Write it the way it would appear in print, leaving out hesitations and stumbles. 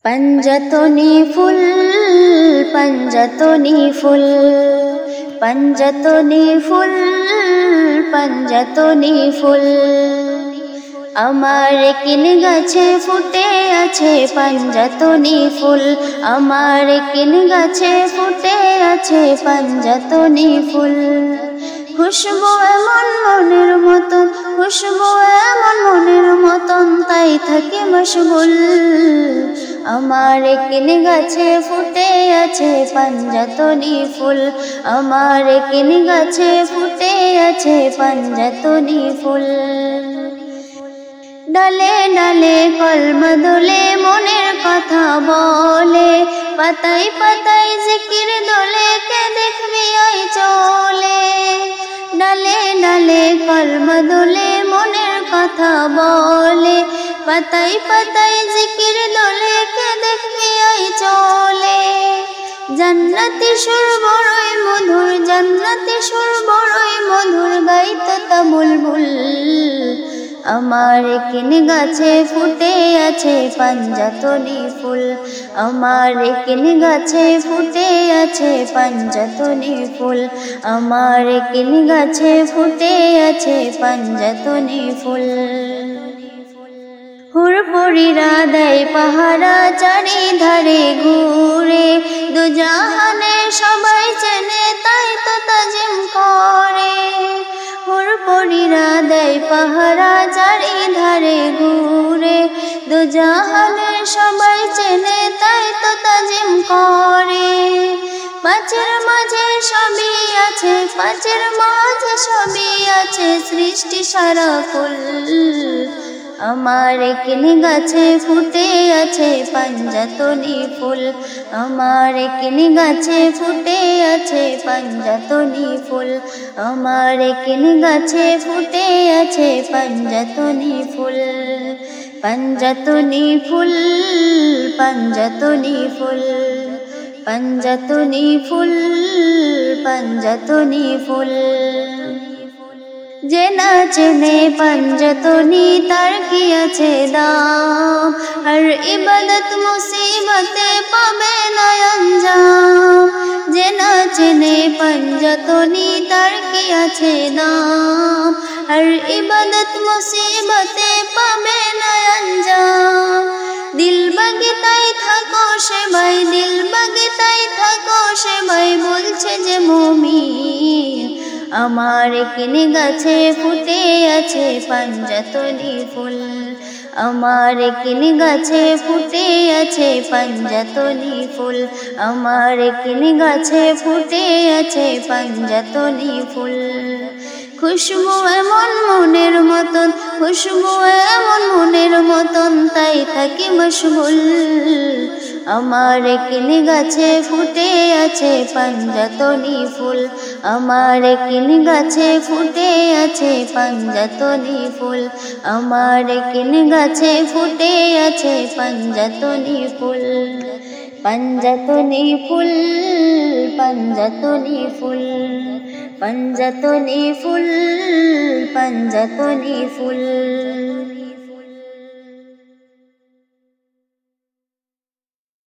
पंजतनी full पंजतनी full पंजतनी full पंजतनी full आमार किन गाछे फुटे आछे पंजतनी फुल आमार किन गाछे फुटे आछे पंजतनी फुल खुशबू एमन मनेर मतन खुशबू एमन मनेर मतन ताई थाकी मशगुल आमार किन गाछे फुटे आछे पंजतनी फुल आमार किन गाछे फुटे आछे पंजतनी फुल डाले डाले कलमा दोले मनेर कथा बोले पाताय पाताय जिकिर दोले के देखबी आय चले डाले डाले कलमा दोले मनेर कथा बोले पाताय पाताय जिकिर दोले के देखबी आय चले জান্নাতি সুর বড়ই মধুর জান্নাতি সুর বড়ই মধুর গাইতো তা বুলবুল আমার কিন গাছে ফুটে আছে पंजतनी ফুল আমার কিন গাছে ফুটে আছে पंजतनी ফুল আমার কিন গাছে ফুটে আছে पंजतनी ফুল হুরপুরিরা দেয় পাহারা চারিধারে ঘুরে দুজাহানে সবাই চেনে তাই তো তাজিম করে হুরপুরিরা দেয় পাহারা চারিধারে ঘুরে দুজাহানে সবাই চেনে তাই তো তাজিম করে পাঁচের মাঝে সবই আছে পাঁচের মাঝে সবই আছে সৃষ্টি সারা কুল আমার কিন গাছে ফুটে আছে पंजतनी ফুল আমার কিন গাছে ফুটে আছে पंजतनी ফুল আমার কিন গাছে ফুটে আছে पंजतनी ফুল पंजतनी ফুল पंजतनी ফুল पंजतनी ফুল पंजतनी ফুল जे ना चेने पंजतनी तार की आछे दाम हर इबादत मुसीबते पाबे ना अंजाम जे ना चेने पंजतनी तार की आछे दाम हर इबादत मुसीबते पाबे ना अंजाम दिल बागिताय थाको सेबाय दिल बागिताय थाको सेबाय बोलछे जे मुमिन আমার কিন গাছে ফুটে আছে पंजतनी ফুল আমার কিন গাছে ফুটে আছে पंजतनी ফুল আমার কিন গাছে ফুটে আছে पंजतनी ফুল খুশবু এমন মনের মতন খুশবু এমন মনের মতন তাই থাকি মশগুল আমার কিন গাছে ফুটে আছে पंजतनी ফুল আমার কিন গাছে ফুটে আছে पंजतनी ফুল আমার কিন গাছে ফুটে আছে पंजतनी ফুল पंजतनी ফুল पंजतनी ফুল पंजतनी ফুল पंजतनी ফুল।